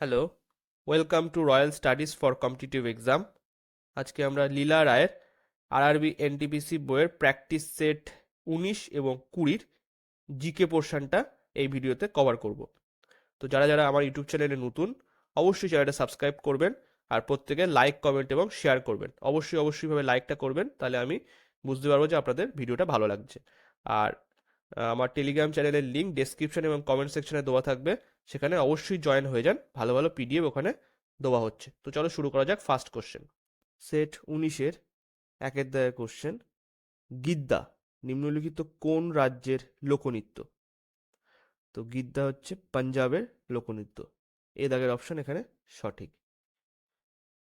Hello, welcome to royal studies for competitive exam. আজকে আমরা লীলা রায়ের আরআরবি এনটিপিসি বইয়ের প্র্যাকটিস সেট 19 এবং 20-র জিকে পোর্শনটা এই ভিডিওতে কভার করব। তো যারা যারা আমার ইউটিউব চ্যানেলে নতুন, অবশ্যই চ্যানেলটা সাবস্ক্রাইব করবেন আর প্রত্যেকে লাইক, কমেন্ট এবং শেয়ার করবেন। অবশ্যইভাবে লাইকটা করবেন, তাহলে আমি বুঝতে পারবো যে আপনাদের ভিডিওটা ভালো লাগছে। আর আমার টেলিগ্রাম চ্যানেলের লিঙ্ক ডেসক্রিপশন এবং কমেন্ট সেকশনে দেওয়া থাকবে, সেখানে অবশ্যই জয়েন হয়ে যান। ভালো ভালো পিডিএফ ওখানে দেওয়া হচ্ছে। তো চলো শুরু করা যাক। ফার্স্ট কোশ্চেন, সেট 19-এর একের দাগের কোশ্চেন। গিদ্দা নিম্নলিখিত কোন রাজ্যের লোকনৃত্য? তো গিদ্দা হচ্ছে পাঞ্জাবের লোকনৃত্য। এ দাগের অপশন এখানে সঠিক।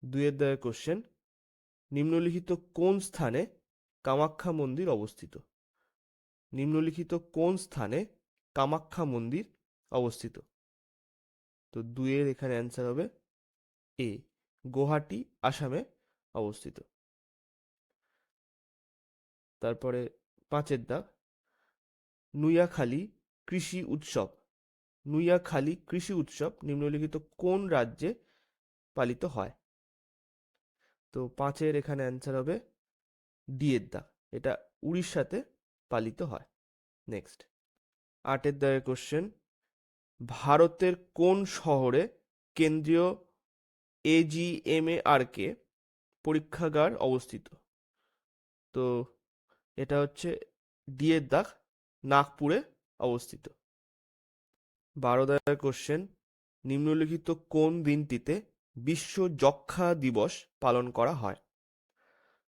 দুইয়ের দাগের কোশ্চেন, নিম্নলিখিত কোন স্থানে কামাখ্যা মন্দির অবস্থিত? নিম্নলিখিত কোন স্থানে কামাখ্যা মন্দির অবস্থিত? তো দুইয়ের এখানে অ্যান্সার হবে এ, গুয়াহাটি, আসামে অবস্থিত। তারপরে পাঁচের দাগ, নুয়াখালী কৃষি উৎসব। নুয়াখালী কৃষি উৎসব নিম্নলিখিত কোন রাজ্যে পালিত হয়? তো পাঁচের এখানে অ্যান্সার হবে ডি এর দাগ, এটা উড়িষ্যাতে পালিত হয়। নেক্সট, আটের দাগের কোশ্চেন, ভারতের কোন শহরে কেন্দ্রীয় এজিএমএআরকে পরীক্ষাগার অবস্থিত? তো এটা হচ্ছে ডি এর দাগ, নাগপুরে অবস্থিত। 12 দাগের কোশ্চেন, নিম্নলিখিত কোন দিনটিতে বিশ্ব যক্ষ্মা দিবস পালন করা হয়?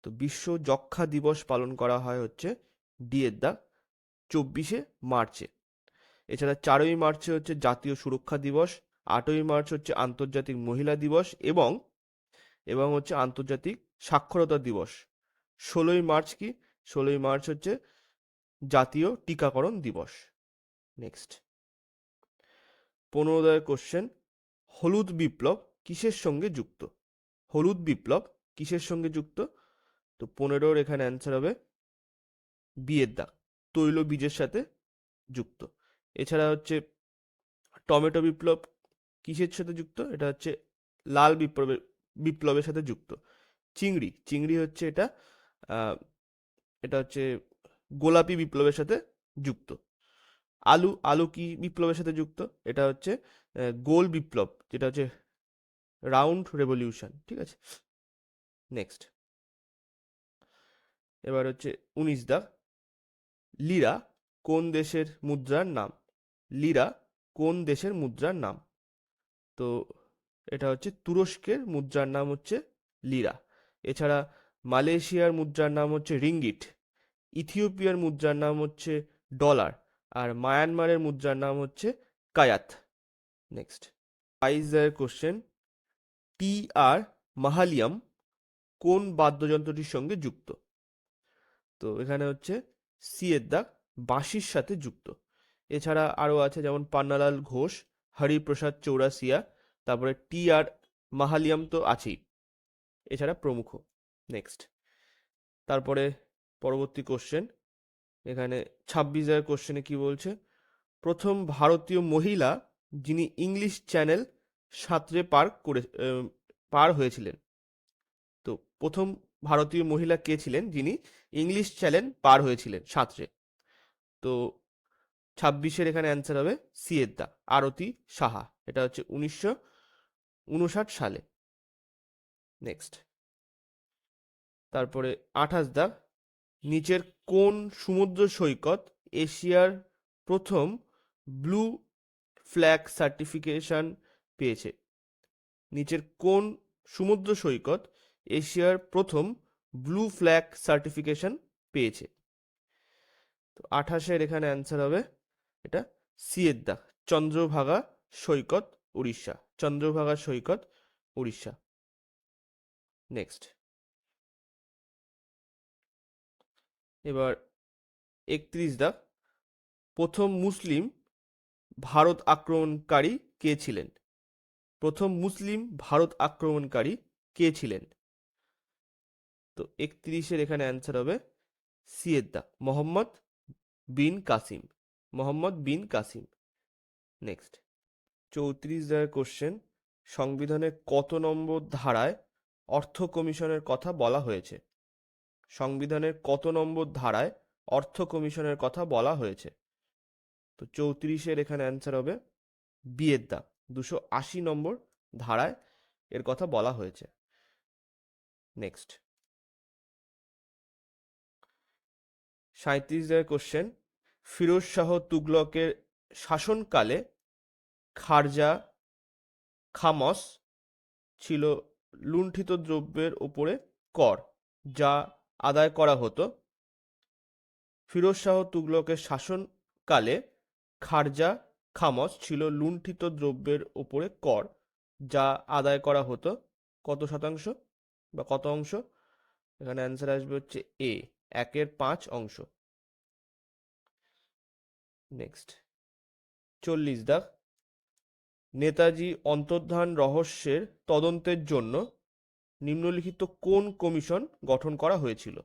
তো বিশ্ব যক্ষ্মা দিবস পালন করা হয় হচ্ছে ডি এর দাগ, 24শে মার্চে। এছাড়া 4ই মার্চে হচ্ছে জাতীয় সুরক্ষা দিবস, 8ই মার্চ হচ্ছে আন্তর্জাতিক মহিলা দিবস এবং এবং হচ্ছে আন্তর্জাতিক সাক্ষরতা দিবস। 16ই মার্চ কি? 16ই মার্চ হচ্ছে জাতীয় টিকাকরণ দিবস। নেক্সট, 15 দাগের কোশ্চেন, হলুদ বিপ্লব কিসের সঙ্গে যুক্ত? হলুদ বিপ্লব কিসের সঙ্গে যুক্ত? তো 15-র এখানে অ্যান্সার হবে বি এর দাগ, তৈল বীজের সাথে যুক্ত। এছাড়া হচ্ছে টমেটো বিপ্লব কিসের সাথে যুক্ত? এটা হচ্ছে লাল বিপ্লবের সাথে যুক্ত। চিংড়ি চিংড়ি হচ্ছে এটা এটা হচ্ছে গোলাপি বিপ্লবের সাথে যুক্ত। আলু আলু কি বিপ্লবের সাথে যুক্ত? এটা হচ্ছে গোল বিপ্লব, যেটা হচ্ছে রাউন্ড রেভলিউশন। ঠিক আছে, নেক্সট, এবার হচ্ছে 19 দাগ, লিরা কোন দেশের মুদ্রার নাম? লিরা কোন দেশের মুদ্রার নাম? তো এটা হচ্ছে তুরস্কের মুদ্রার নাম হচ্ছে লিরা। এছাড়া মালয়েশিয়ার মুদ্রার নাম হচ্ছে রিঙ্গিট, ইথিওপিয়ার মুদ্রার নাম হচ্ছে ডলার, আর মায়ানমারের মুদ্রার নাম হচ্ছে কায়াত। নেক্সট, 22 কোশ্চেন, টি আর মাহালিয়াম কোন বাদ্যযন্ত্রটির সঙ্গে যুক্ত? তো এখানে হচ্ছে সি এর দাগ, বাঁশির সাথে যুক্ত। এছাড়া আরও আছে যেমন পান্নালাল ঘোষ, হরিপ্রসাদ চৌরাসিয়া, তারপরে টি আর মাহালিয়াম তো আছেই, এছাড়া প্রমুখ। নেক্সট, তারপরে পরবর্তী কোশ্চেন, এখানে 26 কোশ্চেনে কি বলছে, প্রথম ভারতীয় মহিলা যিনি ইংলিশ চ্যানেল সাঁতরে পার হয়েছিলেন। তো প্রথম ভারতীয় মহিলা কে ছিলেন যিনি ইংলিশ চ্যানেল পার হয়েছিলেন সাঁতরে? তো 26-এর এখানে অ্যান্সার হবে সি এর দা, আরতি সাহা। এটা হচ্ছে 1959 সালে। নেক্সট, তারপরে 28 দা, নিচের কোন সমুদ্র সৈকত এশিয়ার প্রথম ব্লু ফ্ল্যাগ সার্টিফিকেশন পেয়েছে? নিচের কোন সমুদ্র সৈকত এশিয়ার প্রথম ব্লু ফ্ল্যাগ সার্টিফিকেশন পেয়েছে? তো 28-এর এখানে অ্যান্সার হবে এটা সি এর দা, চন্দ্রভাগা সৈকত, উড়িষ্যা। চন্দ্রভাগা সৈকত, উড়িষ্যা। নেক্সট, এবার 31 দা, প্রথম মুসলিম ভারত আক্রমণকারী কে ছিলেন? প্রথম মুসলিম ভারত আক্রমণকারী কে ছিলেন? তো 31-এর এখানে অ্যান্সার হবে সি এর দা, মোহাম্মদ বিন কাসিম। মোহাম্মদ বিন কাসিম। নেক্সট, 34 কোশ্চেন, সংবিধানের কত নম্বর ধারায় অর্থ কমিশনের কথা বলা হয়েছে? সংবিধানের কত নম্বর ধারায় অর্থ কমিশনের কথা বলা হয়েছে? তো 34-এর এখানে অ্যান্সার হবে বি এর দাগ। 280 নম্বর ধারায় এর কথা বলা হয়েছে। নেক্সট 37-এর কোশ্চেন, ফিরোজ শাহ তুগলকের শাসনকালে খারজা খামস ছিল লুণ্ঠিত দ্রব্যের উপরে কর যা আদায় করা হতো। ফিরোজ শাহ তুগলকের শাসনকালে খারজা খামস ছিল লুণ্ঠিত দ্রব্যের উপরে কর যা আদায় করা হতো কত শতাংশ বা কত অংশ? এখানে অ্যান্সার আসবে হচ্ছে এ, 1/5 অংশ। নেক্সট 40 দাগ, নেতাজি অন্তর্ধান রহস্যের তদন্তের জন্য নিম্নলিখিত কোন কমিশন গঠন করা হয়েছিল?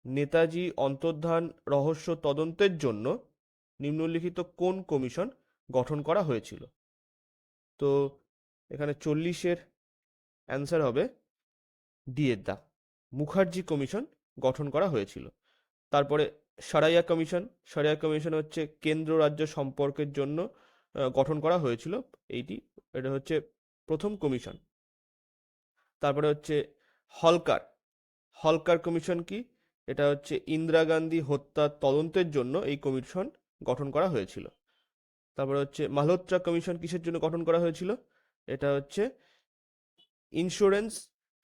নেতাজি অন্তর্ধান রহস্য তদন্তের জন্য নিম্নলিখিত কোন কমিশন গঠন করা হয়েছিল? তো এখানে 40-এর অ্যান্সার হবে ডি এর দাগ, মুখার্জি কমিশন গঠন করা হয়েছিল। তারপরে সারাইয়া কমিশন, সারাইয়া কমিশন হচ্ছে কেন্দ্র রাজ্য সম্পর্কের জন্য গঠন করা হয়েছিল এটা হচ্ছে প্রথম কমিশন। তারপরে হচ্ছে হলকার, হলকার কমিশন কি? এটা হচ্ছে ইন্দিরা গান্ধী হত্যার তদন্তের জন্য এই কমিশন গঠন করা হয়েছিল। তারপরে হচ্ছে মালহোত্রা কমিশন কিসের জন্য গঠন করা হয়েছিল? এটা হচ্ছে ইন্স্যুরেন্স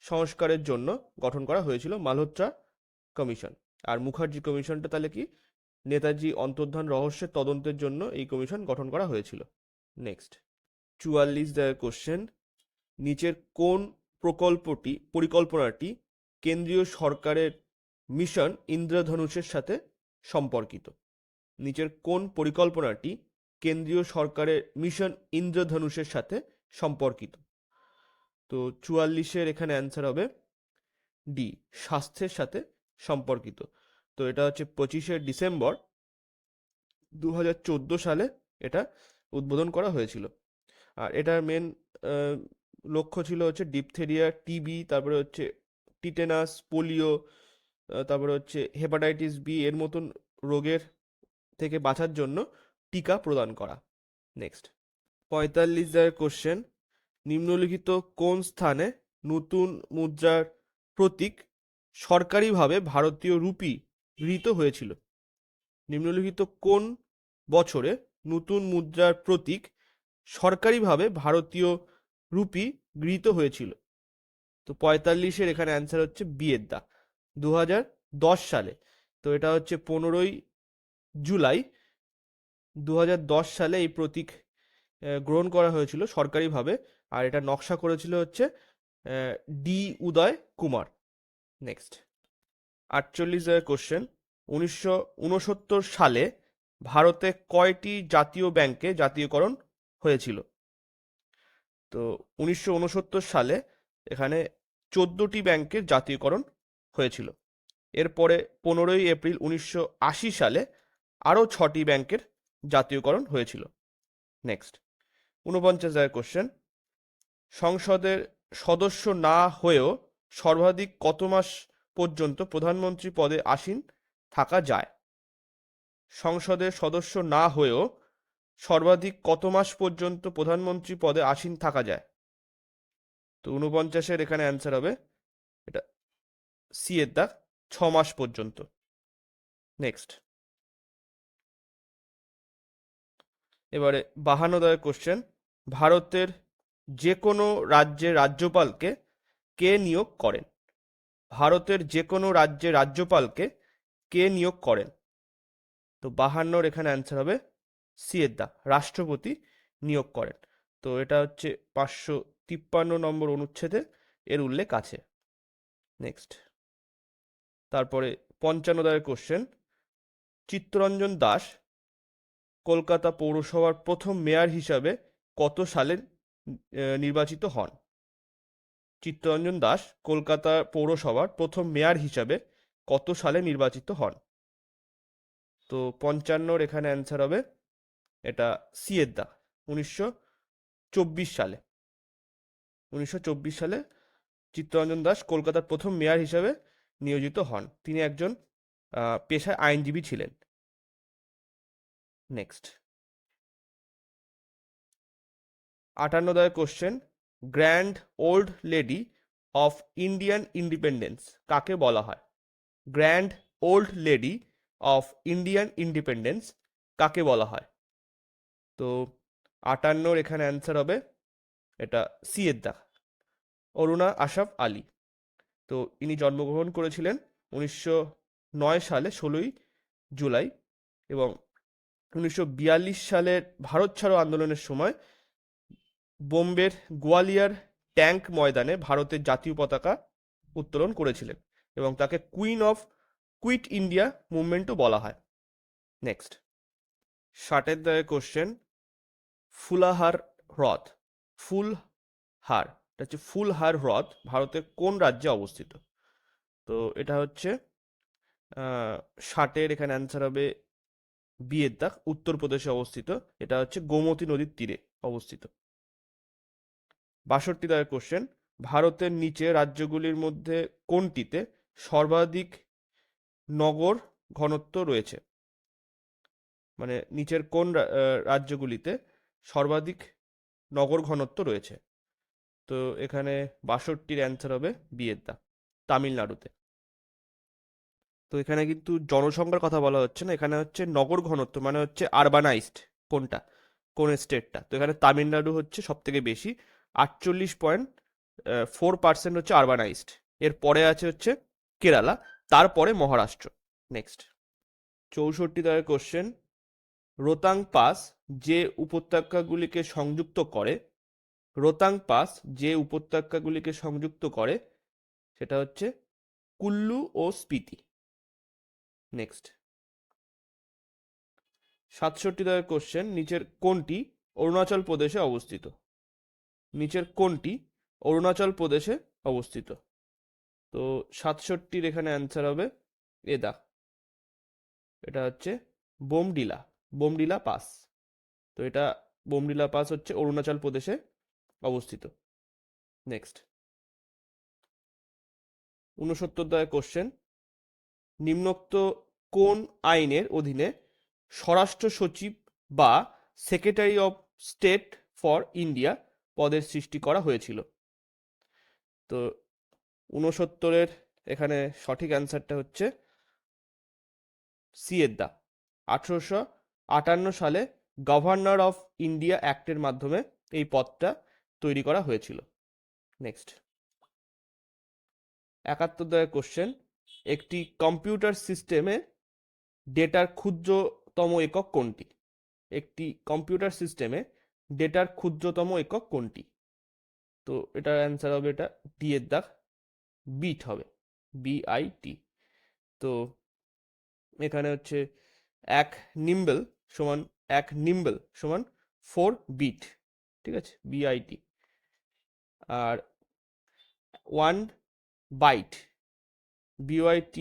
সংস্কারের জন্য গঠন করা হয়েছিল মালহোত্রা কমিশন। আর মুখার্জি কমিশনটা তাহলে কি? নেতাজি অন্তর্ধান রহস্যের তদন্তের জন্য এই কমিশন গঠন করা হয়েছিল। নেক্সট 44 কোশ্চেন, নিচের কোন পরিকল্পনাটি কেন্দ্রীয় সরকারের মিশন ইন্দ্রধনুষের সাথে সম্পর্কিত? নিচের কোন পরিকল্পনাটি কেন্দ্রীয় সরকারের মিশন ইন্দ্রধনুষের সাথে সম্পর্কিত? তো 44-এর এখানে অ্যান্সার হবে ডি, স্বাস্থ্যের সাথে সম্পর্কিত। তো এটা হচ্ছে 25শে ডিসেম্বর 2014 সালে এটা উদ্বোধন করা হয়েছিল। আর এটার মেন লক্ষ্য ছিল হচ্ছে ডিপথেরিয়া, টিবি, তারপরে হচ্ছে টিটেনাস, পোলিও, তারপরে হচ্ছে হেপাটাইটিস বি এর মতন রোগের থেকে বাঁচার জন্য টিকা প্রদান করা। নেক্সট 45 কোশ্চেন, নিম্নলিখিত কোন স্থানে নতুন মুদ্রার প্রতীক সরকারিভাবে ভারতীয় রুপি গৃহীত হয়েছিল? নিম্নলিখিত কোন বছরে নতুন মুদ্রার প্রতীক সরকারিভাবে ভারতীয় রুপি গৃহীত হয়েছিল? তো 45-এর এখানে অ্যান্সার হচ্ছে বি এর দাগ, 2010 সালে। তো এটা হচ্ছে 15ই জুলাই 2010 সালে এই প্রতীক গ্রহণ করা হয়েছিল সরকারিভাবে। আর এটা নকশা করেছিল হচ্ছে ডি উদয় কুমার। নেক্সট 48 কোশ্চেন, 1969 সালে ভারতে কয়টি জাতীয় ব্যাংকে জাতীয়করণ হয়েছিল? তো 1969 সালে এখানে 14টি ব্যাংকের জাতীয়করণ হয়েছিল। এরপরে 15ই এপ্রিল 1980 সালে আরও 6টি ব্যাংকের জাতীয়করণ হয়েছিল। নেক্সট 49 কোশ্চেন, সংসদের সদস্য না হয়েও সর্বাধিক কত মাস পর্যন্ত প্রধানমন্ত্রী পদে আসীন থাকা যায়? সংসদের সদস্য না হয়েও সর্বাধিক কত মাস পর্যন্ত প্রধানমন্ত্রী পদে আসীন থাকা যায়? তো 49-এর এখানে অ্যান্সার হবে এটা সি এর দাগ, 6 মাস পর্যন্ত। নেক্সট এবারে 52 কোশ্চেন, ভারতের যে কোনো রাজ্যের রাজ্যপালকে কে নিয়োগ করেন? ভারতের যে কোনো রাজ্যের রাজ্যপালকে কে নিয়োগ করেন? তো 52-র এখানে অ্যান্সার হবে সি এর দাগ, রাষ্ট্রপতি নিয়োগ করেন। তো এটা হচ্ছে 553 নম্বর অনুচ্ছেদে এর উল্লেখ আছে। নেক্সট তারপরে 55 কোশ্চেন, চিত্তরঞ্জন দাস কলকাতা পৌরসভার প্রথম মেয়র হিসাবে কত সালে নির্বাচিত হন? চিত্তরঞ্জন দাস কলকাতা পৌরসভার প্রথম মেয়র হিসাবে কত সালে নির্বাচিত হন? তো 55-র এখানে অ্যান্সার হবে এটা সি এর দাগ, 1924 সালে। 1924 সালে চিত্তরঞ্জন দাস কলকাতার প্রথম মেয়র হিসেবে নিয়োজিত হন। তিনি একজন পেশায় আইনজীবী ছিলেন। Next 58 question, grand old lady of Indian independence কাকে বলা হয়? Grand old lady of Indian independence কাকে বলা হয়? তো 58 এখানে অ্যান্সার হবে এটা সি এর দাগ, অরুণা আশরাফ আলী। তো ইনি জন্মগ্রহণ করেছিলেন 1909 সালে 16ই জুলাই, এবং 1942 সালের ভারত ছাড়ো আন্দোলনের সময় বোম্বের গোয়ালিয়র ট্যাঙ্ক ময়দানে ভারতের জাতীয় পতাকা উত্তোলন করেছিলেন, এবং তাকে কুইন অফ কুইট ইন্ডিয়া মুভমেন্টও বলা হয়। নেক্সট 60 দাগের কোশ্চেন, ফুলাহার হ্রদ, ফুলহার, এটা হচ্ছে ফুলহার হ্রদ ভারতের কোন রাজ্যে অবস্থিত? তো এটা হচ্ছে 60 এখানে অ্যান্সার হবে বি এর দাগ, উত্তরপ্রদেশে অবস্থিত। এটা হচ্ছে গোমতী নদীর তীরে অবস্থিত। 62 দাগের কোশ্চেন, ভারতের নিচে রাজ্যগুলির মধ্যে কোনটিতে সর্বাধিক নগর ঘনত্ব রয়েছে? মানে নিচের কোন রাজ্যগুলিতে সর্বাধিক নগর ঘনত্ব রয়েছে? তো এখানে 62 অ্যান্সার হবে বি এর দাগ, তামিলনাড়ুতে। তো এখানে কিন্তু জনসংখ্যার কথা বলা হচ্ছে না, এখানে হচ্ছে নগর ঘনত্ব, মানে হচ্ছে আরবানাইজড কোনটা, কোন স্টেটটা। তো এখানে তামিলনাড়ু হচ্ছে সব থেকে বেশি, 48.4% হচ্ছে আরবানাইজড। এর পরে আছে হচ্ছে কেরালা, তারপরে মহারাষ্ট্র। নেক্সট 64 দাগের কোশ্চেন, রোতাং পাস যে উপত্যকাগুলিকে সংযুক্ত করে, রোতাং পাস যে উপত্যকাগুলিকে সংযুক্ত করে সেটা হচ্ছে কুল্লু ও স্পিতি। নেক্সট 67 দাগের কোশ্চেন, নিচের কোনটি অরুণাচল প্রদেশে অবস্থিত? নিচের কোনটি অরুণাচল প্রদেশে অবস্থিত? তো 67 এখানে অ্যান্সার হবে এদা, এটা হচ্ছে বোমডিলা, বোমডিলা পাস। তো এটা বোমডিলা পাস হচ্ছে অরুণাচল প্রদেশে অবস্থিত। নেক্সট 69 দাগের কোশ্চেন, নিম্নোক্ত কোন আইনের অধীনে স্বরাষ্ট্র সচিব বা secretary of state for India পদের সৃষ্টি করা হয়েছিল? তো 69 এখানে সঠিক অ্যান্সারটা হচ্ছে সি এর দা, 1858 সালে গভর্নর অফ ইন্ডিয়া অ্যাক্টের মাধ্যমে এই পদটা তৈরি করা হয়েছিল। নেক্সট 71 দাগের কোশ্চেন, একটি কম্পিউটার সিস্টেমে ডেটার ক্ষুদ্রতম একক কোনটি? একটি কম্পিউটার সিস্টেমে ডেটার ক্ষুদ্রতম একক কোনটি? তো এটার অ্যান্সার হবে এটা ডি এর দাগ, বিট হবে, BIT। তো এখানে হচ্ছে এক নিম্বল সমান, এক নিম্বল সমান 4 বিট, ঠিক আছে, BIT। আর 1 বাইট, BYT,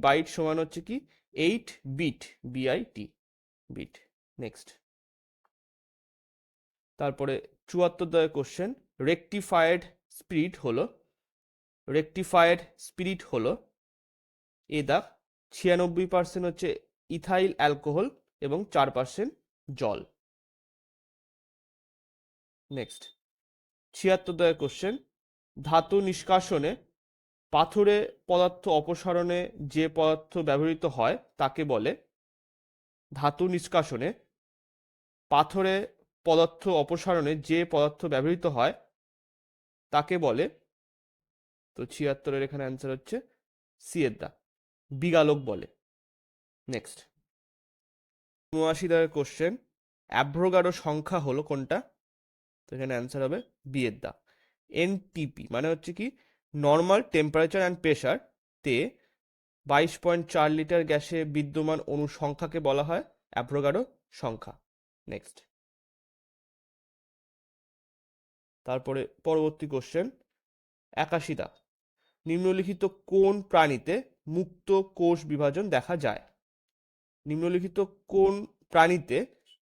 বাইট সমান হচ্ছে কি 8 বিট, BIT, বিট। নেক্সট তারপরে 74 দাগের কোশ্চেন, রেকটিফায়েড স্পিরিট হলো, রেকটিফায়েড স্পিরিট হলো এ দাগ 96% হচ্ছে ইথাইল অ্যালকোহল এবং 4% জল। নেক্সট 76 দাগের কোশ্চেন, ধাতু নিষ্কাশনে পাথুরে পদার্থ অপসারণে যে পদার্থ ব্যবহৃত হয় তাকে বলে? ধাতু নিষ্কাশনে পাথরে পদার্থ অপসারণে যে পদার্থ ব্যবহৃত হয় তাকে বলে? তো 76 এখানে অ্যান্সার হচ্ছে সি এর দা, বিগালোক বলে। নেক্সট 79 দাগের কোশ্চেন, অ্যাভোগাড্রো সংখ্যা হলো কোনটা? তো এখানে অ্যান্সার হবে বি এর দা, NTP, মানে হচ্ছে কি নর্মাল টেম্পারেচার অ্যান্ড প্রেশার তে 22.4 লিটার গ্যাসে বিদ্যমান অণুর সংখ্যাকে বলা হয় অ্যাভোগাড্রো সংখ্যা। নেক্সট তারপরে পরবর্তী কোশ্চেন 81 দা, নিম্নলিখিত কোন প্রাণীতে মুক্ত কোষ বিভাজন দেখা যায়? নিম্নলিখিত কোন প্রাণীতে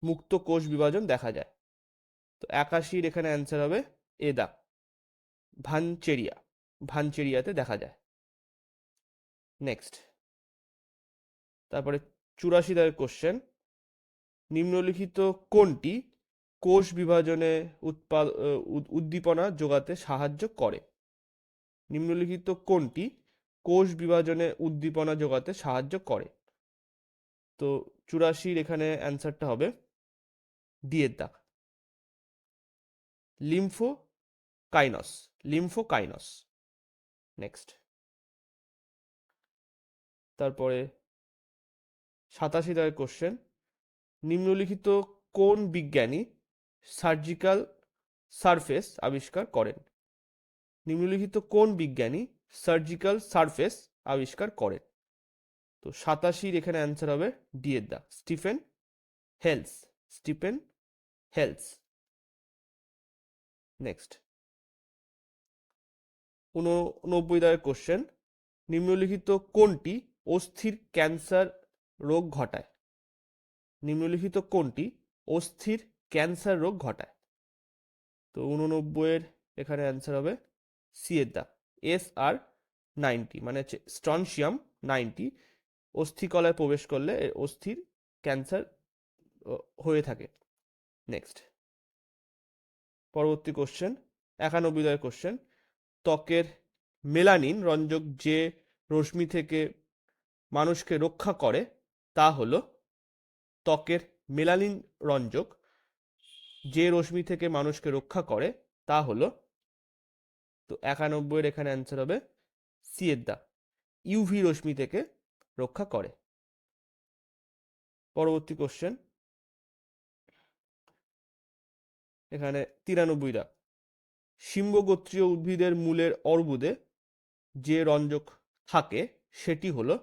মুক্ত কোষ বিভাজন দেখা যায়? তো 81 এখানে অ্যান্সার হবে এ দাগ, ভানচেরিয়া, ভানচেরিয়াতে দেখা যায়। নেক্সট, তারপরে 84 দাগের কোশ্চেন, নিম্নলিখিত কোনটি কোষ বিভাজনে উদ্দীপনা যোগাতে সাহায্য করে? নিম্নলিখিত কোনটি কোষ বিভাজনে উদ্দীপনা যোগাতে সাহায্য করে? তো 84 এখানে অ্যান্সারটা হবে ডি এর দাগ, লিম্ফোকাইনস, লিম্ফোকাইনস। নেক্সট, তারপরে 87 দাগের কোশ্চেন, নিম্নলিখিত কোন বিজ্ঞানী সার্জিক্যাল সারফেস আবিষ্কার করেন? নিম্নলিখিত কোন বিজ্ঞানী সার্জিক্যাল সারফেস আবিষ্কার করেন? তো 87 এখানে অ্যান্সার হবে ডি এর দাগ, Stephen Hales, Stephen Hales. Next, 89 দাগের কোশ্চেন, নিম্নলিখিত কোনটি অস্থির ক্যান্সার রোগ ঘটায়? নিম্নলিখিত কোনটি অস্থির ক্যান্সার রোগ ঘটায়? তো 89 এখানে অ্যান্সার হবে সি এর দাগ, SR90, মানে হচ্ছে স্ট্রনশিয়াম 90, অস্থিকলায় প্রবেশ করলে অস্থির ক্যান্সার হয়ে থাকে। নেক্সট, পরবর্তী কোশ্চেন, 91 দাগের কোশ্চেন, ত্বকের মেলানিন রঞ্জক যে রশ্মি থেকে মানুষকে রক্ষা করে তা হলো? ত্বকের মেলানিন রঞ্জক যে রশ্মি থেকে মানুষকে রক্ষা করে তা হলো? তো 91 এখানে অ্যান্সার হবে সি এর দাগ, ইউভি রশ্মি থেকে রক্ষা করে। পরবর্তী কোশ্চেন, এখানে 93 দাগ, শিম্বগোত্রীয় উদ্ভিদের মূলের অর্বুদে যে রঞ্জক থাকে সেটি হলো?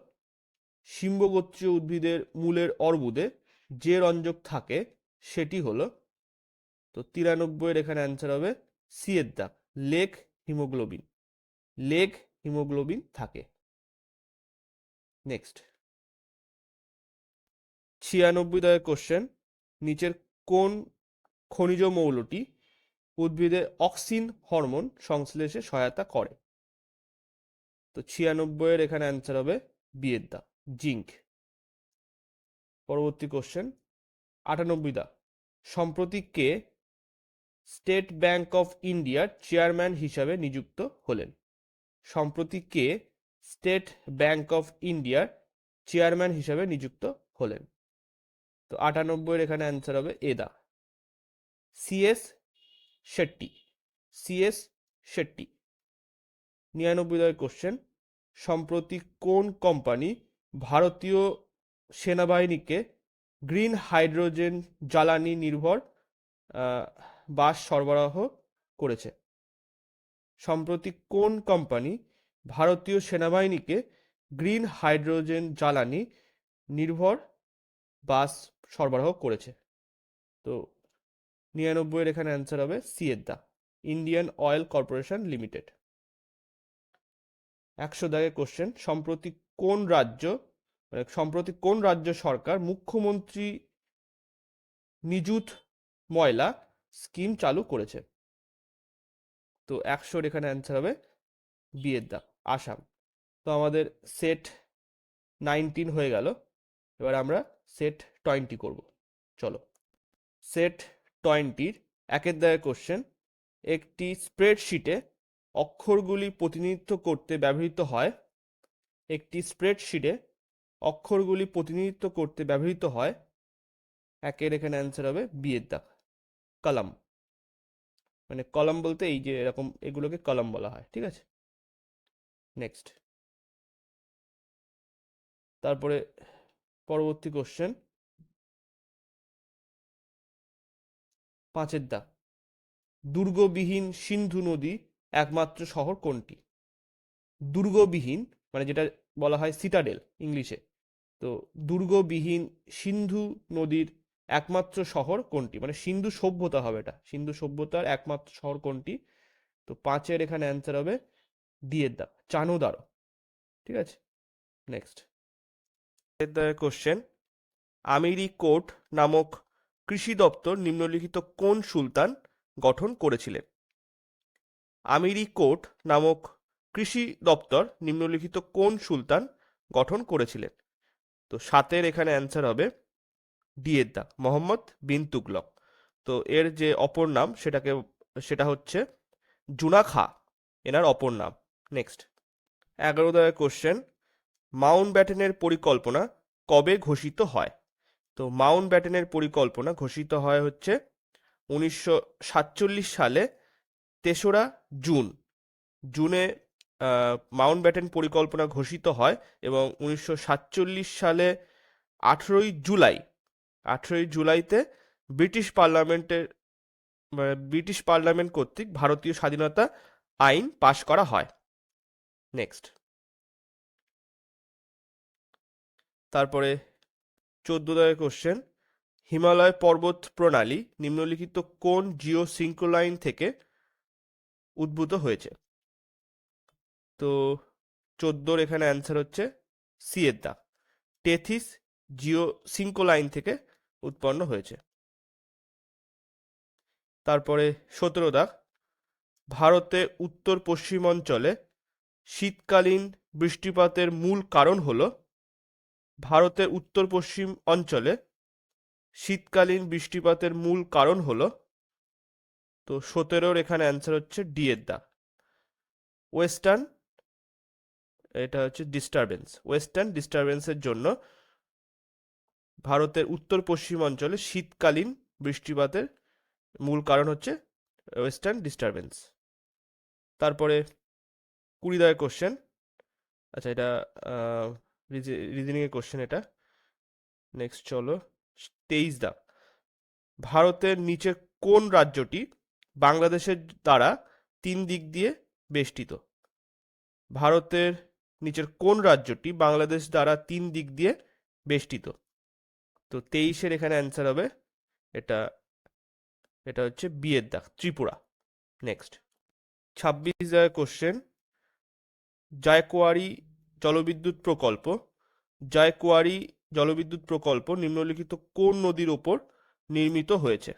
শিম্বগোত্রীয় উদ্ভিদের মূলের অর্বুদে যে রঞ্জক থাকে সেটি হলো? তো 93 এখানে অ্যান্সার হবে সি এর দাগ, লেগ হিমোগ্লোবিন, লেগ হিমোগ্লোবিন থাকে। নেক্সট, 96 দাগের কোশ্চেন, নিচের কোন খনিজ মৌলটি উদ্ভিদের অক্সিন হরমোন সংশ্লেষে সহায়তা করে? তো 96 এখানে অ্যান্সার হবে বি এর দাগ, জিঙ্ক। পরবর্তী কোশ্চেন, 98 দাগ, সম্প্রতি কে স্টেট ব্যাংক অফ ইন্ডিয়ার চেয়ারম্যান হিসাবে নিযুক্ত হলেন? সম্প্রতি কে স্টেট ব্যাংক অফ ইন্ডিয়ার চেয়ারম্যান হিসাবে নিযুক্ত হলেন? তো 98 এখানে অ্যান্সার হবে এ দা, CS Shetty, CS Shetty. 99 question, সম্প্রতি কোন কোম্পানি ভারতীয় সেনাবাহিনীকে গ্রিন হাইড্রোজেন জ্বালানি নির্ভর বাস সরবরাহ করেছে? সম্প্রতি কোন কোম্পানি ভারতীয় সেনাবাহিনীকে গ্রিন হাইড্রোজেন জ্বালানি নির্ভর বাস সরবরাহ করেছে? তো 99 এখানে অ্যান্সার হবে সি এর দা, ইন্ডিয়ান অয়েল কর্পোরেশন লিমিটেড। 100 দাগের কোশ্চেন, সম্প্রতি কোন রাজ্য সরকার মুখ্যমন্ত্রী নিযুত ময়লা স্কিম চালু করেছে? তো 100 এখানে অ্যান্সার হবে বি এর দা, আসাম। তো আমাদের সেট 19 হয়ে গেল, এবার আমরা সেট 20 করব। চলো, সেট 20-র 1 দাগের কোশ্চেন, একটি স্প্রেডশিটে অক্ষরগুলি প্রতিনিধিত্ব করতে ব্যবহৃত হয়, একটি স্প্রেডশিটে অক্ষরগুলি প্রতিনিধিত্ব করতে ব্যবহৃত হয়, 1 এখানে অ্যান্সার হবে বি এর দাগ, কলম। মানে কলম বলতে এই যে এরকম এগুলোকে কলম বলা হয়, ঠিক আছে। নেক্সট, তারপরে পরবর্তী কোশ্চেন, 5 দাগ, দুর্গবিহীন সিন্ধু নদী একমাত্র শহর কোনটি? দুর্গবিহীন মানে যেটা বলা হয় সিটাডেল ইংলিশে, তো দুর্গবিহীন সিন্ধু নদীর একমাত্র শহর কোনটি? মানে সিন্ধু সভ্যতা হবে এটা, সিন্ধু সভ্যতার একমাত্র শহর কোনটি? তো 5 এখানে অ্যান্সার হবে ডি এর দাগ, চানোদারো, ঠিক আছে। নেক্সট, কোশ্চেন, আমিরি কোর্ট নামক কৃষি দপ্তর নিম্নলিখিত কোন সুলতান গঠন করেছিলেন? আমিরি কোর্ট নামক কৃষি দপ্তর নিম্নলিখিত কোন সুলতান গঠন করেছিলেন? তো 7-এর এখানে অ্যান্সার হবে ডি এর দাগ, মোহাম্মদ বিন তুগলক। তো এর যে অপর নাম সেটা হচ্ছে জুনা খা, এনার অপর নাম। নেক্সট 11 দাগের কোশ্চেন, মাউন্ট ব্যাটেনের পরিকল্পনা কবে ঘোষিত হয়? তো মাউন্ট ব্যাটেনের পরিকল্পনা ঘোষিত হয় হচ্ছে 1947 সালে 3রা জুন। জুনে মাউন্ট ব্যাটেন পরিকল্পনা ঘোষিত হয় এবং 1947 সালে 18ই জুলাইতে ব্রিটিশ পার্লামেন্ট কর্তৃক ভারতীয় স্বাধীনতা আইন পাশ করা হয়। নেক্সট তারপরে 14 দাগের কোশ্চেন, হিমালয় পর্বত প্রণালী নিম্নলিখিত কোন জিও সিঙ্ক্রোলাইন থেকে উদ্ভূত হয়েছে? তো 14-র এখানে অ্যান্সার হচ্ছে সি এর দাগ, টেথিস জিও সিঙ্ক্রোলাইন থেকে উৎপন্ন হয়েছে। তারপরে 17 দাগ, ভারতে উত্তর পশ্চিমাঞ্চলে শীতকালীন বৃষ্টিপাতের মূল কারণ হলো? ভারতের উত্তর পশ্চিম অঞ্চলে শীতকালীন বৃষ্টিপাতের মূল কারণ হলো? তো 17-র এখানে অ্যান্সার হচ্ছে ডি এর দাগ, ওয়েস্টার্ন ডিস্টারবেন্সের জন্য ভারতের উত্তর পশ্চিম অঞ্চলে শীতকালীন বৃষ্টিপাতের মূল কারণ হচ্ছে ওয়েস্টার্ন ডিস্টারবেন্স। তারপরে 20 দাগের কোশ্চেন, আচ্ছা এটা রিজনিং এর কোশ্চেন এটা। নেক্সট চলো 23 দাগ, ভারতের নিচের কোন রাজ্যটি বাংলাদেশের দ্বারা 3 দিক দিয়ে বেষ্টিত? ভারতের নিচের কোন রাজ্যটি বাংলাদেশ দ্বারা 3 দিক দিয়ে বেষ্টিত? তো 23-এর এখানে অ্যান্সার হবে এটা এটা হচ্ছে বি এর দাগ, ত্রিপুরা। নেক্সট 26 দাগের কোশ্চেন, জায়কোয়াড়ি জলবিদ্যুৎ প্রকল্প নিম্নলিখিত কোন নদীর ওপর নির্মিত হয়েছে?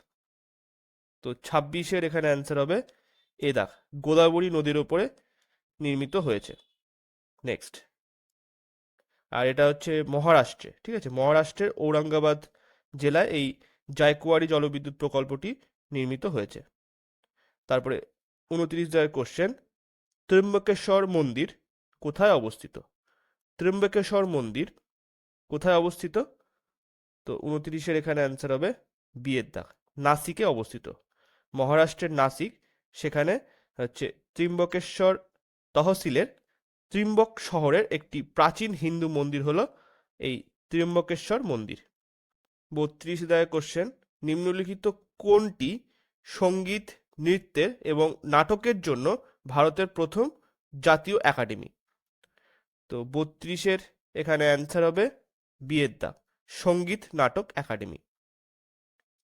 তো 26-এর এখানে অ্যান্সার হবে এ দাগ, গোদাবরী নদীর ওপরে নির্মিত হয়েছে। নেক্সট আর এটা হচ্ছে মহারাষ্ট্রে, ঠিক আছে, মহারাষ্ট্রের ঔরঙ্গাবাদ জেলায় এই জায়কোয়াড়ি জলবিদ্যুৎ প্রকল্পটি নির্মিত হয়েছে। তারপরে 29 দাগের কোশ্চেন, ত্র্যম্বকেশ্বর মন্দির কোথায় অবস্থিত? ত্র্যম্বকেশ্বর মন্দির কোথায় অবস্থিত? তো 29-এর এখানে অ্যান্সার হবে বি এর দাগ, নাসিকে অবস্থিত। মহারাষ্ট্রের নাসিক, সেখানে হচ্ছে ত্র্যম্বকেশ্বর তহসিলের ত্রিম্বক শহরের একটি প্রাচীন হিন্দু মন্দির হলো এই ত্র্যম্বকেশ্বর মন্দির। 32 দাগের কোশ্চেন, নিম্নলিখিত কোনটি সঙ্গীত, নৃত্যের এবং নাটকের জন্য ভারতের প্রথম জাতীয় একাডেমি? তো 32-এর এখানে অ্যান্সার হবে বি এর দাগ, সঙ্গীত নাটক একাডেমি।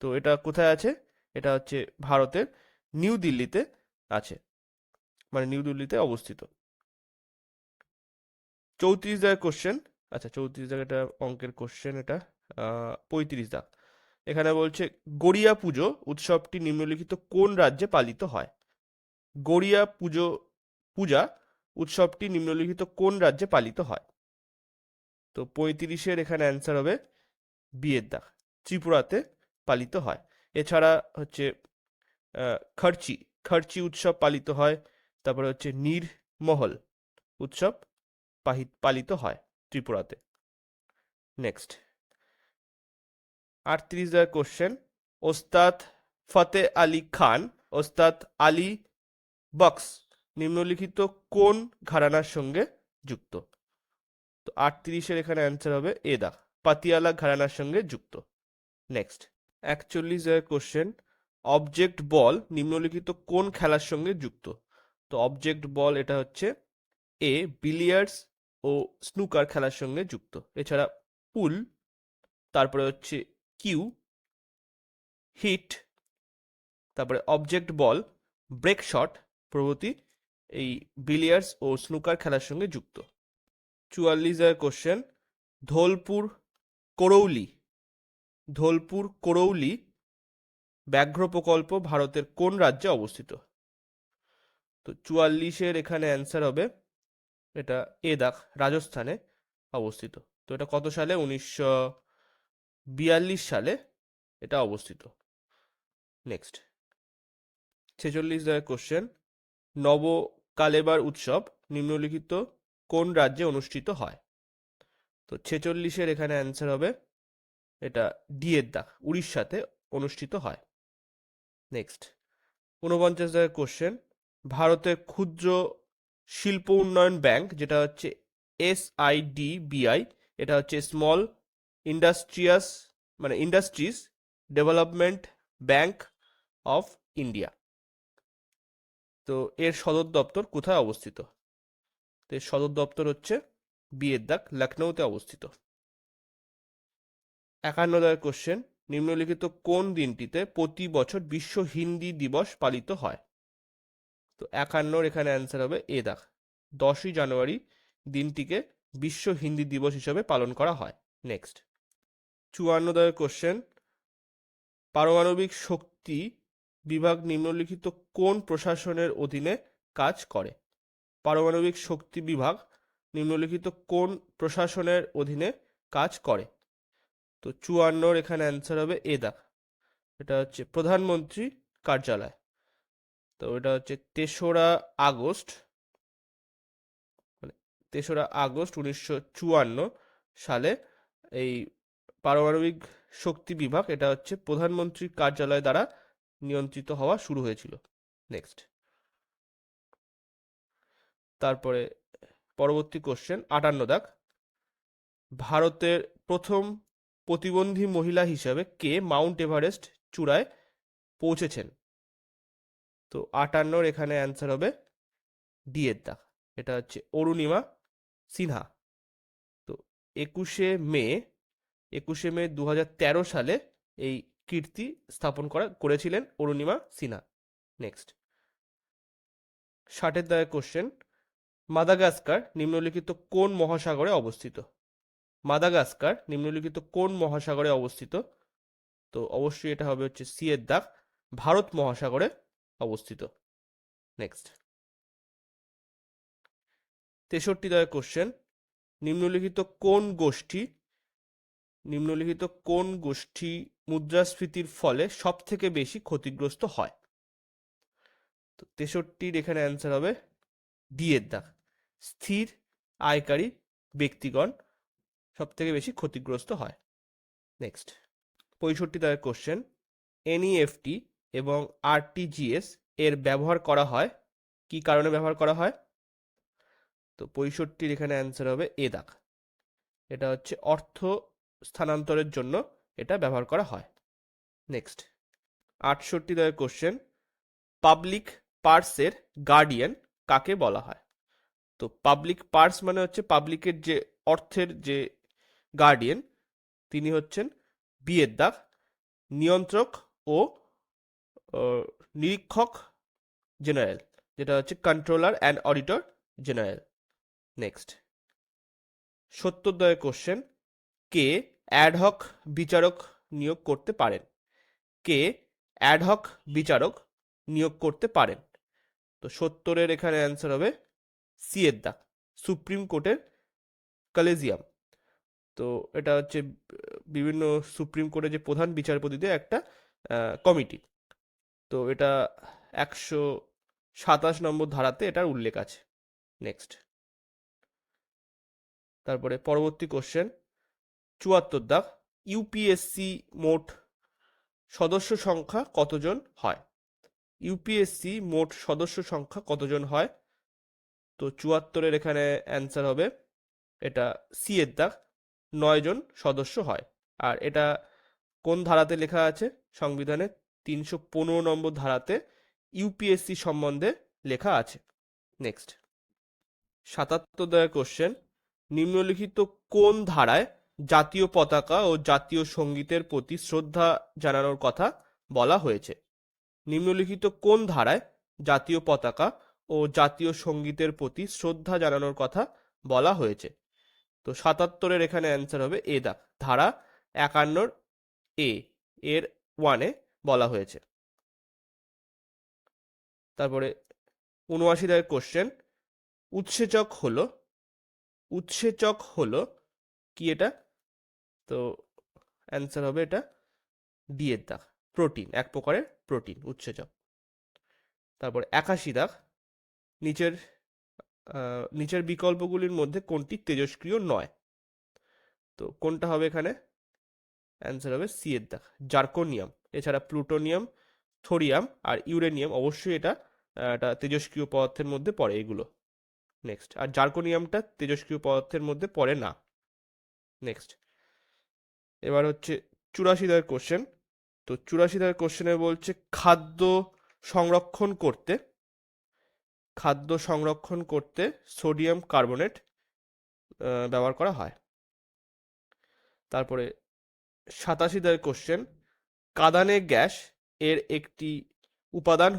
তো এটা কোথায় আছে? এটা হচ্ছে ভারতের নিউ দিল্লিতে আছে, মানে নিউ দিল্লিতে অবস্থিত। 34 দাগের কোশ্চেন, আচ্ছা 34 দাগ এটা অঙ্কের কোশ্চেন এটা। 35 দাগ, এখানে বলছে গড়িয়া পুজো উৎসবটি নিম্নলিখিত কোন রাজ্যে পালিত হয়? গড়িয়া পূজা উৎসবটি নিম্নলিখিত কোন রাজ্যে পালিত হয়? তো 35-এর এখানে অ্যান্সার হবে বি এর দাগ, ত্রিপুরাতে পালিত হয়। এছাড়া হচ্ছে খর্চি উৎসব পালিত হয়। তারপরে হচ্ছে নীরমহল উৎসব পালিত হয় ত্রিপুরাতে। নেক্সট 38 দাগের কোশ্চেন, ওস্তাদ ফতে আলী বক্স নিম্নলিখিত কোন ঘরানার সঙ্গে যুক্ত? তো 38-এর এখানে অ্যান্সার হবে এ দাগ, পাতিয়ালা ঘরানার সঙ্গে যুক্ত। নেক্সট 41 দাগের কোশ্চেন, অবজেক্ট বল নিম্নলিখিত কোন খেলার সঙ্গে যুক্ত? তো অবজেক্ট বল এটা হচ্ছে এ বিলিয়ার্ডস ও স্নুকার খেলার সঙ্গে যুক্ত। এছাড়া পুল, তারপরে হচ্ছে কিউ, হিট, তারপরে অবজেক্ট বল, ব্রেক শট প্রভৃতি এই বিলিয়ার্ডস ও স্নুকার খেলার সঙ্গে যুক্ত। 44 এর কোশ্চেন, ধোলপুর করৌলি ব্যাঘ্র প্রকল্প ভারতের কোন রাজ্যে অবস্থিত? তো 44-এর এখানে অ্যান্সার হবে এটা এ দাগ, রাজস্থানে অবস্থিত। তো এটা কত সালে? 1942 সালে এটা অবস্থিত। নেক্সট 46 দাগের কোশ্চেন, নব কালেবার উৎসব নিম্নলিখিত কোন রাজ্যে অনুষ্ঠিত হয়? তো 46-এর এখানে অ্যান্সার হবে এটা ডি এর দাগ, উড়িষ্যাতে অনুষ্ঠিত হয়। নেক্সট 49 দাগের কোশ্চেন, ভারতের ক্ষুদ্র শিল্প উন্নয়ন ব্যাংক যেটা হচ্ছে SIDBI, এটা হচ্ছে small industries development bank of India. তো এর সদর দপ্তর কোথায় অবস্থিত? তো এর সদর দপ্তর হচ্ছে বি এর দাগ, লখনৌতে অবস্থিত। 51 দাগের কোশ্চেন, নিম্নলিখিত কোন দিনটিতে প্রতি বছর বিশ্ব হিন্দি দিবস পালিত হয়? তো 51-র এখানে অ্যান্সার হবে এ দাগ, 10ই জানুয়ারি দিনটিকে বিশ্ব হিন্দি দিবস হিসেবে পালন করা হয়। নেক্সট 54 দাগের কোশ্চেন, পারমাণবিক শক্তি বিভাগ নিম্নলিখিত কোন প্রশাসনের অধীনে কাজ করে? পারমাণবিক শক্তি বিভাগ নিম্নলিখিত কোন প্রশাসনের অধীনে কাজ করে? তো 54-র এখানে অ্যান্সার হবে এ দাগ, এটা হচ্ছে প্রধানমন্ত্রী কার্যালয়। তো এটা হচ্ছে 3রা আগস্ট, মানে 3রা আগস্ট 1954 সালে এই পারমাণবিক শক্তি বিভাগ এটা হচ্ছে প্রধানমন্ত্রীর কার্যালয় দ্বারা নিয়ন্ত্রিত হওয়া শুরু হয়েছিল। নেক্সট তারপরে পরবর্তী কোশ্চেন 58 দাগ, ভারতের প্রথম প্রতিবন্ধী মহিলা হিসাবে কে মাউন্ট এভারেস্ট চূড়ায় পৌঁছেছেন? তো 58-র এখানে অ্যান্সার হবে ডি এর দাগ, এটা হচ্ছে অরুণিমা সিনহা। তো 21শে মে 2013 সালে এই কীর্তি স্থাপন করেছিলেন অরুণিমা সিনহা। নেক্সট 60-এর দাগের কোশ্চেন, মাদাগাস্কার নিম্নলিখিত কোন মহাসাগরে অবস্থিত? মাদাগাস্কার নিম্নলিখিত কোন মহাসাগরে অবস্থিত? তো অবশ্যই এটা হবে হচ্ছে সি এর দাগ, ভারত মহাসাগরে অবস্থিত। নেক্সট 63 দাগের কোশ্চেন, নিম্নলিখিত কোন গোষ্ঠী মুদ্রাস্ফীতির ফলে সব থেকে বেশি ক্ষতিগ্রস্ত হয়? তো 63-র এখানে অ্যান্সার হবে ডি এর দাগ, স্থির আয়কারী ব্যক্তিগণ সব থেকে বেশি ক্ষতিগ্রস্ত হয়। নেক্সট 65 দাগের কোশ্চেন, এনইএফটি এবং আরটিজিএস এর ব্যবহার করা হয় কি কারণে ব্যবহার করা হয়? তো 65-র এখানে অ্যান্সার হবে এ দাগ, এটা হচ্ছে অর্থ স্থানান্তরের জন্য এটা ব্যবহার করা হয়। নেক্সট 68 দাগের কোশ্চেন, পাবলিক পার্সের গার্ডিয়ান কাকে বলা হয়? তো পাবলিক পার্স মানে হচ্ছে পাবলিকের যে অর্থের যে গার্ডিয়ান, তিনি হচ্ছেন বি এর দাগ, নিয়ন্ত্রক ও নিরীক্ষক জেনারেল, যেটা হচ্ছে controller and auditor general. Next 70 দাগের কোশ্চেন, কে অ্যাডহক বিচারক নিয়োগ করতে পারেন? কে অ্যাডহক বিচারক নিয়োগ করতে পারেন? তো 70-এর এখানে অ্যান্সার হবে সি এর দাগ, সুপ্রিম কোর্টের কলেজিয়াম। তো এটা হচ্ছে বিভিন্ন সুপ্রিম কোর্টের যে প্রধান বিচারপতিদের একটা কমিটি। তো এটা 127 নম্বর ধারাতে এটার উল্লেখ আছে। নেক্সট তারপরে পরবর্তী কোশ্চেন 74 দাগ, ইউপিএসসি মোট সদস্য সংখ্যা কতজন হয়? ইউপিএসসি মোট সদস্য সংখ্যা কতজন হয়? তো 74-এর এখানে অ্যান্সার হবে এটা সি এর দাগ, 9 জন সদস্য হয়। আর এটা কোন ধারাতে লেখা আছে? সংবিধানের 315 নম্বর ধারাতে ইউপিএসসি সম্বন্ধে লেখা আছে। নেক্সট 77 দাগের কোশ্চেন, নিম্নলিখিত কোন ধারায় জাতীয় পতাকা ও জাতীয় সঙ্গীতের প্রতি শ্রদ্ধা জানানোর কথা বলা হয়েছে? নিম্নলিখিত কোন ধারায় জাতীয় পতাকা ও জাতীয় সঙ্গীতের প্রতি শ্রদ্ধা জানানোর কথা বলা হয়েছে? তো 77-এর এখানে অ্যান্সার হবে এ দাগ, ধারা 51 এর 1-এ বলা হয়েছে। তারপরে ৭৯ দাগের কোশ্চেন, উৎসেচক হলো কি এটা? তো অ্যান্সার হবে এটা ডি এর দাগ, প্রোটিন, এক প্রকারের প্রোটিন উৎসেচক। তারপর ৮১ দাগ, নিচের নিচের বিকল্পগুলির মধ্যে কোনটি তেজস্ক্রিয় নয়? তো কোনটা হবে এখানে? অ্যান্সার হবে সি এর দাগ, জার্কোনিয়াম। এছাড়া প্লুটোনিয়াম, থোরিয়াম আর ইউরেনিয়াম অবশ্যই এটা একটা তেজস্ক্রিয় পদার্থের মধ্যে পড়ে এগুলো। নেক্সট, আর জার্কোনিয়ামটা তেজস্ক্রিয় পদার্থের মধ্যে পড়ে না। নেক্সট, এবার হচ্ছে ৮৪ দাগের কোশ্চেন। তো ৮৪ দাগের কোশ্চেনে বলছে খাদ্য সংরক্ষণ করতে সোডিয়াম কার্বনেট ব্যবহার করা হয়। তারপরে ৮৭ দাগের কোশ্চেন, কাদানে গ্যাস এর একটি উপাদান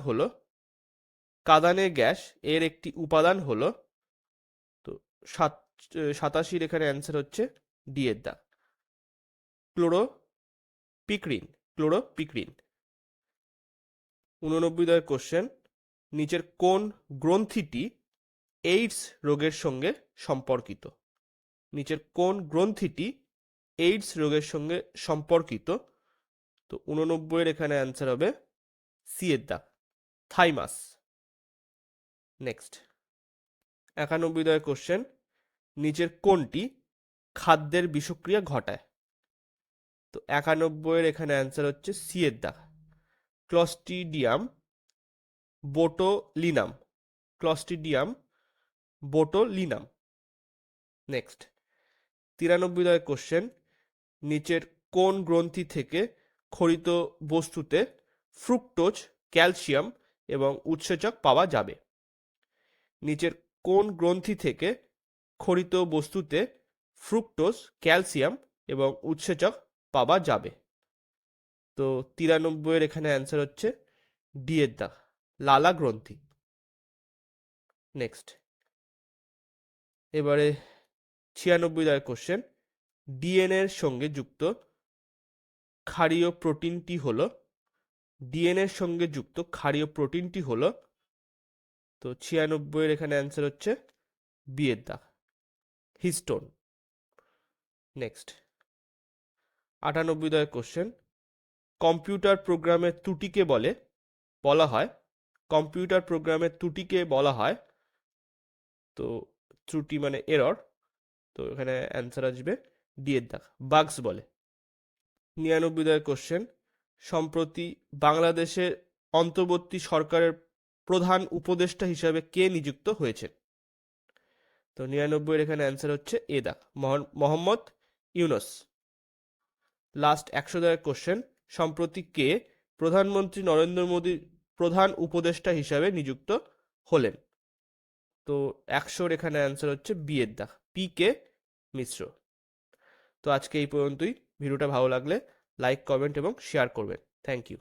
হলো, তো ৮৭ এখানে অ্যান্সার হচ্ছে ডি এর দাগ, ক্লোরোপিক্রিন। ৮৯ দাগের কোশ্চেন, নিচের কোন গ্রন্থিটি এইডস রোগের সঙ্গে সম্পর্কিত? তো ৮৯ এখানে অ্যান্সার হবে সি এর দাগ, থাইমাস। নেক্সট, ৯১ দাগের কোশ্চেন, নিচের কোনটি খাদ্যের বিষক্রিয়া ঘটায়? তো ৯১ এখানে অ্যান্সার হচ্ছে সি এর দাগ, ক্লস্ট্রিডিয়াম বোটোলিনাম। নেক্সট, ৯৩ দাগের কোশ্চেন, নিচের কোন গ্রন্থি থেকে ক্ষরিত বস্তুতে ফ্রুক্টোজ, ক্যালসিয়াম এবং উৎসেচক পাওয়া যাবে? নিচের কোন গ্রন্থি থেকে ক্ষরিত বস্তুতে ফ্রুক্টোজ, ক্যালসিয়াম এবং উৎসেচক পাওয়া যাবে? তো ৯৩ এখানে অ্যান্সার হচ্ছে ডি এর দাগ, লালা গ্রন্থি। নেক্সট, এবারে ৯৬ দাগের কোশ্চেন, ডিএনএ এর সঙ্গে যুক্ত ক্ষারীয় প্রোটিনটি হলো, তো ৯৬ এখানে অ্যান্সার হচ্ছে বি এর দাগ, হিস্টোন। নেক্সট, ৯৮ দাগের কোশ্চেন, কম্পিউটার প্রোগ্রামের ত্রুটিকে বলা হয়, তো ত্রুটি মানে এরর, তো এখানে অ্যান্সার আসবে ডি এর দাগ, বাগস বলে। ৯৯ দাগের কোশ্চেন, সম্প্রতি বাংলাদেশের অন্তর্বর্তী সরকারের প্রধান উপদেষ্টা হিসাবে কে নিযুক্ত হয়েছেন? তো ৯৯ এখানে অ্যান্সার হচ্ছে এ দাগ, মোহাম্মদ ইউনুস। লাস্ট ১০০ দাগের কোশ্চেন, সম্প্রতি কে প্রধানমন্ত্রী নরেন্দ্র মোদীর প্রধান উপদেষ্টা হিসাবে নিযুক্ত হলেন? তো ১০০ এখানে অ্যান্সার হচ্ছে বি এর দাগ, পি কে মিশ্র। তো আজকে এই পর্যন্তই। ভিডিওটা ভালো লাগলে লাইক, কমেন্ট এবং শেয়ার করবেন। Thank you.